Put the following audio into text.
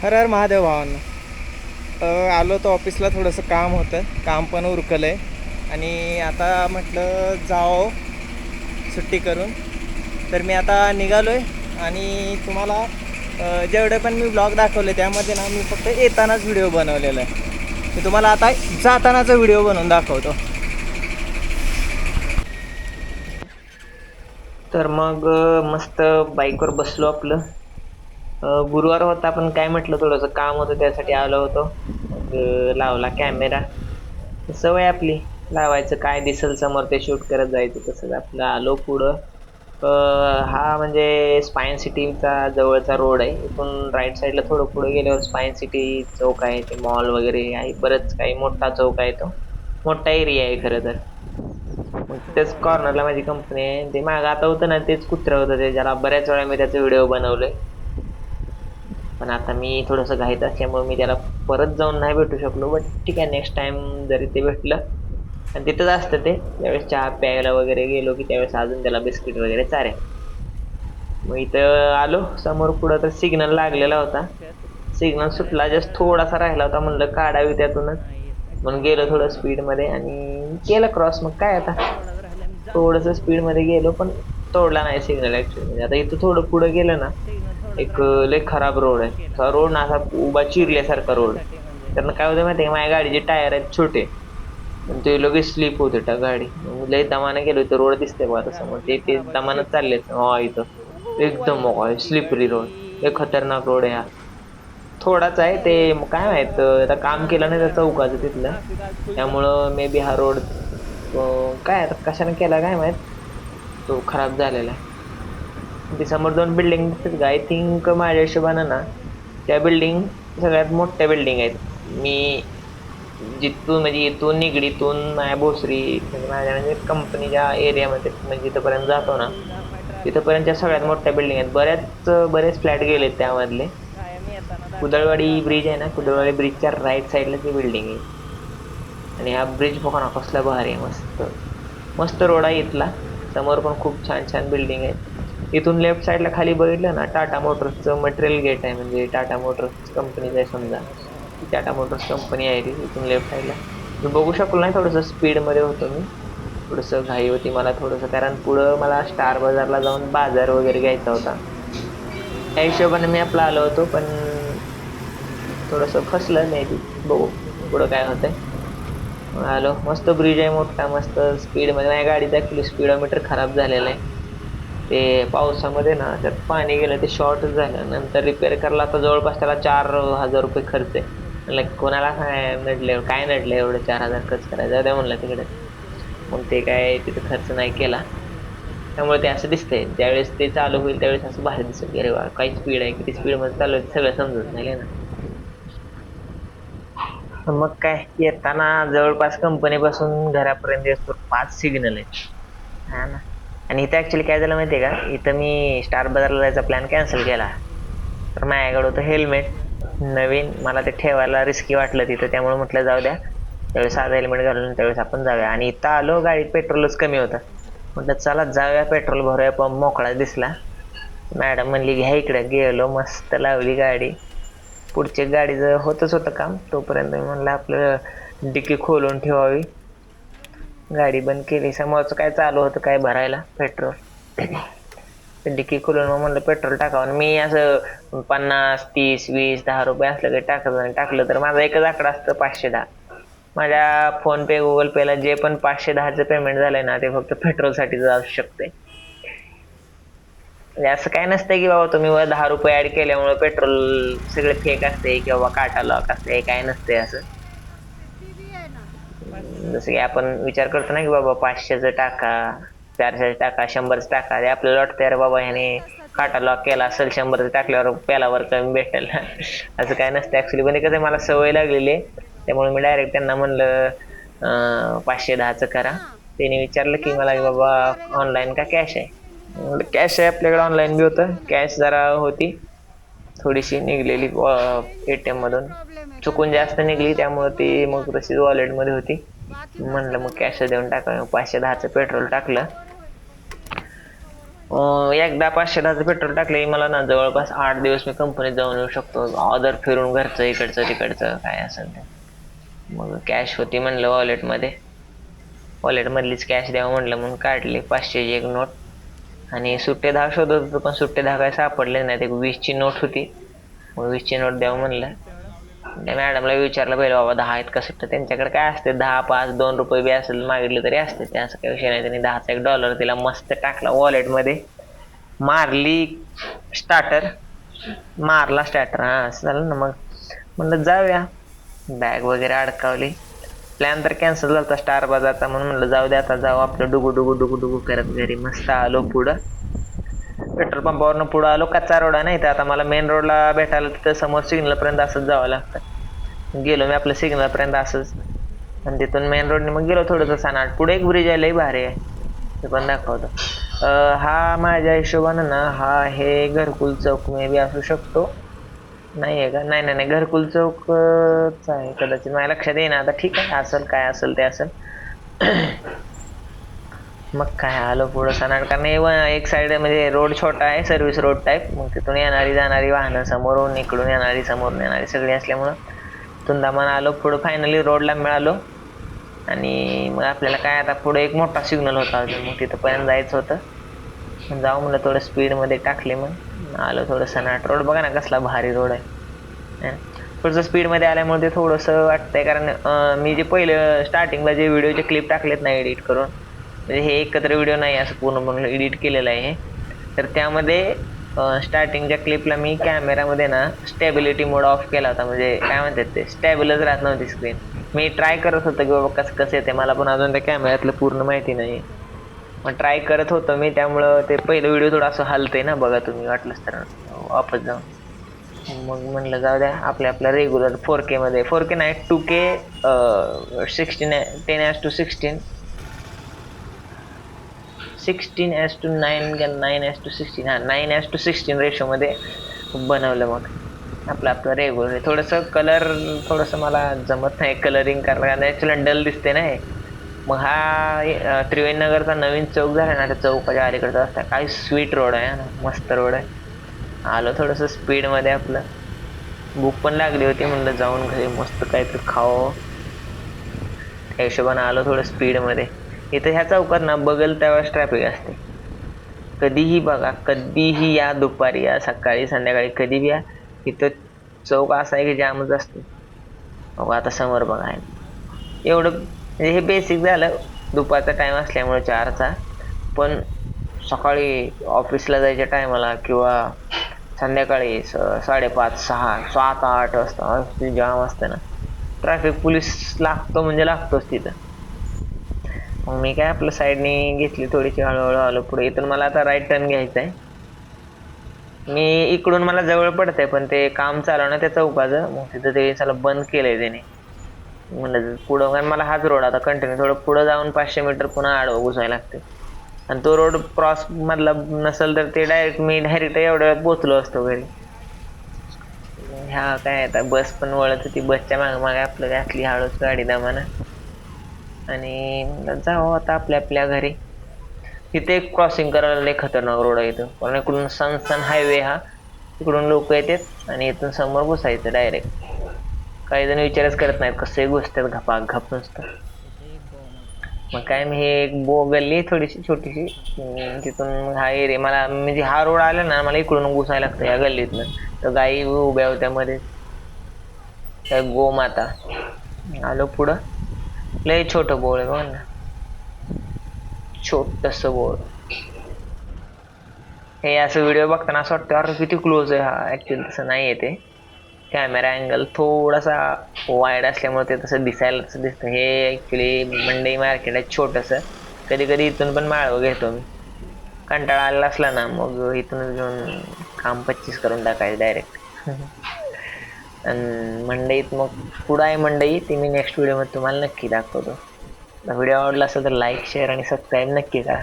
हर हर महादेव भावांना. आलो तो ऑफिसला, थोडंसं काम होतं, काम पण उरकलं आहे आणि आता म्हटलं जाओ सुट्टी करून. तर मी आता निघालो आहे आणि तुम्हाला जेवढे पण मी ब्लॉग दाखवले त्यामध्ये ना मी फक्त येतानाच व्हिडिओ बनवलेला आहे. मी तुम्हाला आता जातानाचा व्हिडिओ बनवून दाखवतो. तर मग मस्त बाईकवर बसलो आपलं. गुरुवार होता पण काय म्हटलं थोडंसं काम होतं त्यासाठी आलो होतो. मग लावला कॅमेरा. सवय आपली लावायचं, काय दिसेल समोर ते शूट करत जायचं. तसंच आपलं आलो पुढं. हा म्हणजे स्पायन सिटीचा जवळचा रोड आहे. इथून राईट साईडला थोडं पुढे गेल्यावर स्पायन सिटी चौक आहे, ते मॉल वगैरे आहे, बरंच काही मोठा चौक आहे, तो मोठा एरिया आहे खरं तर. मग त्याच कॉर्नरला माझी कंपनी आहे. ते मागं आता होतं ना तेच कुत्रं होतं, ते ज्याला बऱ्याच वेळा मी त्याचे व्हिडिओ बनवले. पण आता मी थोडंसं घाईत असल्यामुळे मी त्याला परत जाऊन नाही भेटू शकलो. बट ठीक आहे, नेक्स्ट टाइम जरी ते भेटलं. आणि तिथंच असतं ते, त्यावेळेस चहा प्यायला वगैरे गेलो की त्यावेळेस अजून त्याला बिस्किट वगैरे चारे. मग इथं आलो समोर पुढं तर सिग्नल लागलेला होता. सिग्नल सुटला, जस्ट थोडासा राहिला होता, म्हणलं काढावी त्यातूनच. म्हणून गेलो थोडं स्पीडमध्ये आणि केलं क्रॉस. मग काय आता थोडंसं स्पीडमध्ये गेलो पण तोडला नाही सिग्नल ऍक्च्युअली. म्हणजे आता इथं थोडं पुढे गेलं ना, एक लय खराब रोड आहे. असा रोड ना, असा उभा चिरल्यासारखा रोड. त्यानं काय होतं माहिती आहे, माझ्या गाडीचे टायर आहेत छोटे आणि ते लगेच स्लिप होते गाडी. मग लय दमानं गेलो, इथं रोड दिसते बघा तसं, मग ते दमानं चालले इथं एकदम स्लिपरी रोड. लय खतरनाक रोड आहे हा. थोडाच आहे ते, काय माहित आता काम केलं नाही त्या चौकाचं तिथलं, त्यामुळं मे बी हा रोड काय आता कशाने केला काय माहित, तो खराब झालेला आहे. ते समोर दोन बिल्डिंग दिसतात का, आय थिंक माझ्या हिशोबानं ना त्या बिल्डिंग सगळ्यात मोठ्या बिल्डिंग आहेत. मी जिथून म्हणजे इथून निगडीतून माझ्या भोसरी म्हणजे माझ्या म्हणजे कंपनीच्या एरियामध्ये म्हणजे इथंपर्यंत जातो ना, तिथंपर्यंतच्या सगळ्यात मोठ्या बिल्डिंग आहेत. बरेच फ्लॅट गेलेत त्यामधले. कुदळवाडी ब्रिज आहे ना, कुदळवाडी ब्रिजच्या राईट साईडला ती बिल्डिंग आहे. आणि हा ब्रिज बघा ना कसला भारी आहे, मस्त मस्त रोड आहे इथला. समोर पण खूप छान छान बिल्डिंग आहेत. इथून लेफ्ट साईडला खाली बघितलं ना, टाटा मोटर्सचं मटेरियल गेट आहे. म्हणजे टाटा मोटर्स कंपनीचं आहे समजा, ती टाटा मोटर्स कंपनी आहे ती. इथून लेफ्ट साईडला मी बघू शकलो नाही, थोडंसं स्पीडमध्ये होतो मी, थोडंसं घाई होती मला थोडंसं, कारण पुढं मला स्टार बाजारला जाऊन बाजार वगैरे घ्यायचा होता. त्या हिशोबाने मी आपला आलो होतो, पण थोडंसं फसलं मे बी. बघू पुढं काय होतंय. मग आलो, मस्त ब्रिज आहे मोठा, मस्त स्पीडमध्ये. माझ्या गाडीचं ऍक्च्युली स्पीडोमीटर खराब झालेलं आहे. ते पावसामध्ये ना त्यात पाणी गेलं, ते शॉर्ट झालं. नंतर रिपेअर करायला आता जवळपास त्याला 4,000 रुपये खर्च आहे. म्हणलं कोणाला काय नडलं एवढं 4,000 खर्च करायचं, जाऊ द्या म्हणलं तिकडे. मग ते काय तिथं खर्च नाही केला. त्यामुळे ते असं दिसतंय, ज्यावेळेस ते चालू होईल त्यावेळेस असं बाहेर दिसेल की अरे वा काही स्पीड आहे, किती स्पीड मध्ये चालू आहे सगळं समजत नाही ना. मग काय येताना जवळपास कंपनीपासून घरापर्यंत येतो 5 सिग्नल आहेत. हा ना. आणि इथं ऍक्च्युली काय झालं माहितीये का, इथं मी स्टार बाजारला जायचा प्लॅन कॅन्सल केला. तर माझ्याकडे होतं हेल्मेट नवीन, मला ते ठेवायला रिस्की वाटलं तिथं, त्यामुळे म्हटलं जाऊ द्या, त्यावेळेस साधं हेल्मेट घालून त्यावेळेस आपण जाऊया. आणि इथं आलो, गाडीत पेट्रोलच कमी होतं. म्हटलं चला जाऊया पेट्रोल भरूया, पंप मोकळा दिसला. मॅडम म्हणली घ्या इकडे. गेलो, मस्त लावली गाडी. पुढच्या गाडीचं होतं काम, तोपर्यंत मी म्हणलं आपलं डिक्की खोलून ठेवावी. गाडी बंद केली, समोरचं काय चालू होतं काय भरायला पेट्रोल. डिक्की खोलून मग म्हणलं पेट्रोल टाकावं. मी असं 50, 30, 20, 10 रुपये असलं काही टाकलं तर माझा एकच आकडा असतं 510. माझ्या फोन पे गुगल पेला जे पण 510चं पेमेंट झालंय ना, ते फक्त पेट्रोलसाठी जाऊ शकते. म्हणजे असं काय नसतंय की बाबा तुम्ही 10 रुपये ऍड केल्यामुळे पेट्रोल सगळे फेक असते किंवा काटा लॉक असते, काय नसते असं. जसं की आपण विचार करतो ना की बाबा 500चं टाका, 400चं टाका, 100चं टाका, ते आपल्याला वाटतं अरे बाबा ह्याने काटा लॉक केला असेल, 100चं टाकल्यावर पेलावर कमी भेटेल. असं काय नसतं ऍक्च्युली. पण कसं मला सवय लागलेली आहे, त्यामुळे मी डायरेक्ट त्यांना म्हणलं 510चं करा. त्याने विचारलं की मला की बाबा ऑनलाईन का कॅश आहे. कॅश आहे आपल्याकडे, ऑनलाईन बी होतं. कॅश जरा होती थोडीशी निघलेली एटीएम मधून, चुकून जास्त निघली, त्यामुळे ती मग तशीच वॉलेटमध्ये होती. म्हणलं मग कॅश देऊन टाका. 510चं पेट्रोल टाकलं एकदा 510चं पेट्रोल टाकले मला ना जवळपास 8 दिवस मी कंपनीत जाऊन येऊ शकतो, ऑदर फिरून घरचं इकडचं तिकडचं काय असेल ते. मग कॅश होती म्हणलं वॉलेट मधलीच कॅश द्यावं म्हणलं म्हणून काढली 500ची एक नोट. आणि सुट्टे 10 शोधत होतो पण सुट्टे 10 काय सापडले नाहीत. एक 20ची नोट होती, मग 20ची नोट द्यावं म्हणलं. त्या मॅडमला विचारलं पहिले, बाबा 10 आहेत का सुट्टे? त्यांच्याकडे काय असते 10, 5, 2 रुपये बी असेल मागितले तरी असते, ते असं काही विषय नाही. त्यांनी 10चा $1 तिला मस्त टाकला वॉलेटमध्ये, मारली स्टार्टर, मारला स्टार्टर. हा असं झालं ना. मग म्हणलं जाऊया, बॅग वगैरे अडकावली. प्लॅन तर कॅन्सल झाला स्टार बाजारचा, म्हणून म्हणलं जाऊ दे आता, जाऊ आपलं डुगू डुगू डुगू डुगू करत घरी. मस्त आलो पुढं, पेट्रोल पंपावरनं पुढं आलो. कच्चा रोड आहे ना इथं, आता मला मेन रोडला भेटायला तिथं समोर सिग्नल पर्यंत असंच जावं लागतं. गेलो मी आपलं सिग्नल पर्यंत असंच, आणि तिथून मेन रोडने मग गेलो थोडंसं सनाट. पुढे एक ब्रिज आहे, लई भारी आहे, ते पण दाखवतो. हा माझ्या हिशोबानं ना हा हे घरकुल चौक मे बी असू शकतो. नाही आहे का? नाही नाही नाही, घरकुल चौकच आहे कदाचित, माझ्या लक्षात येईना आता. ठीक आहे, असेल काय असेल ते असेल. मग काय आलो पुढं सनाट, कारण एक साइड म्हणजे रोड छोटा आहे, सर्व्हिस रोड टाईप. मग तिथून येणारी जाणारी वाहनं, समोरून इकडून येणारी समोरून येणारी सगळी असल्यामुळं तुंदामान आलो पुढं. फायनली रोडला मिळालो. आणि मग आपल्याला काय आता पुढे एक मोठा सिग्नल होता अजून, मग तिथं पर्यंत जायचं होतं. जाऊ म्हणलं थोडं स्पीड मध्ये टाकले, मग आलो थोडं सनाट. रोड बघा ना कसला भारी रोड आहे. थोडंसं स्पीड मध्ये आल्यामुळे ते थोडंसं वाटतंय, कारण मी जे पहिले स्टार्टिंगला जे व्हिडिओचे क्लिप टाकलेत ना एडिट करून, म्हणजे हे एकत्र व्हिडिओ नाही, असं पूर्ण एडिट केलेलं आहे हे. तर त्यामध्ये स्टार्टिंगच्या क्लिपला मी कॅमेरामध्ये ना स्टॅबिलिटी मोड ऑफ केला होता, म्हणजे काय म्हणतात ते, स्टॅबिलच राहत नव्हती स्क्रीन. मी ट्राय करत होतो की बाबा कसं कसं येते, मला पण अजून त्या कॅमेऱ्यातलं पूर्ण माहिती नाही. मग ट्राय करत होतो मी, त्यामुळं ते पहिलं व्हिडिओ थोडं असं हलतंय ना, बघा तुम्ही वाटलंच तर वापस जाऊन. मग म्हणलं जाऊ द्या, आपल्या रेग्युलर 4K मध्ये, 4K नाही 2K, 10:16 16:9 का 9:16, हा 9:16 रेशो मध्ये बनवलं. मग आपलं रेग्युलर थोडंसं कलर, थोडंसं मला जमत नाही कलरिंग करायला, नॅचरल डल दिसते ना हे. मग हा त्रिवेणीनगरचा नवीन चौक झाला ना, त्या चौकाच्या अलीकडचा रस्ता, काय स्वीट रोड आहे ना, मस्त रोड आहे. आलो थोडंसं स्पीड मध्ये, आपलं भूक पण लागली होती, म्हणलं जाऊन घरी मस्त काहीतरी खावं, त्या हिशोबाने आलो थोडं स्पीड मध्ये. इथं ह्या चौकात ना बगल त्यावेळेस ट्रॅफिक असते, कधीही बघा, कधीही या, दुपारी या, सकाळी संध्याकाळी, कधी बी या, इथं चौक असा आहे की जामच असतो. बघा आता समोर बघा, एवढं म्हणजे हे बेसिक झालं दुपारचा टाइम असल्यामुळे 4चा. पण सकाळी ऑफिसला जायच्या टायमाला किंवा संध्याकाळी 5:30, 6, 7, 8 वाजता जाम असतं ना, ट्रॅफिक पोलीस लागतो म्हणजे लागतोच तिथं. मग मी काय आपलं साईडनी घेतली थोडीशी, हळूहळू आलो पुढे. इथून मला आता राईट टर्न घ्यायचा आहे. मी इकडून मला जवळ पडतंय, पण ते काम चालू ना त्या चौकाचं, मग तिथं ते सगळं बंद केलंय त्याने. म्हणलं पुढं, कारण मला हाच रोड आता कंटिन्यू थोडं पुढं जाऊन 500 मीटर पुन्हा आडवं घुसायला लागते. आणि तो रोड क्रॉस मधला नसेल तर ते मी डायरेक्ट एवढ्या वेळात पोहोचलो असतो घरी. ह्या काय आता बस पण वळत होती, बसच्या मागे मागे आपलं घातली हळूच गाडी दमानं, आणि जाऊ आता आपल्या घरी. तिथे एक क्रॉसिंग करायला लय खतरनाक रोड आहे इथं, कारण इकडून सन हायवे हा, इकडून लोक येतात आणि इथून समोर घुसायचं डायरेक्ट. काही जण विचारच करत नाहीत, कसे घुसतात घप नुसतं. मग काय, मी हे एक गल्ली थोडीशी छोटीशी, तिथून हा एरिया मला, म्हणजे हा रोड आला ना मला इकडून घुसायला लागतं या गल्लीतनं. तर गाई उभ्या होत्या मध्ये, त्या गोमाता. आलो पुढं, लय छोट बोळ आहे बघ ना, छोटस बोळ. हे असं व्हिडिओ बघताना असं वाटतं अरे किती क्लोज आहे हा, ऍक्च्युअली तसं नाही आहे ते. कॅमेरा अँगल थोडासा वाईड असल्यामुळे ते तसं दिसायला तसं दिसतं. हे ऍक्च्युली मंडई मार्केट आहे छोटस. कधी कधी इथून पण माळव घेतो मी, कंटाळा आलेला असला ना, मग इथूनच घेऊन काम 25 करून टाकायचं डायरेक्ट. आणि मंडईत मग पुढं आहे मंडई, ती मी नेक्स्ट व्हिडिओ मध्ये तुम्हाला नक्की दाखवतो. व्हिडिओ आवडला असेल तर लाईक, शेअर आणि सबस्क्राईब नक्की करा.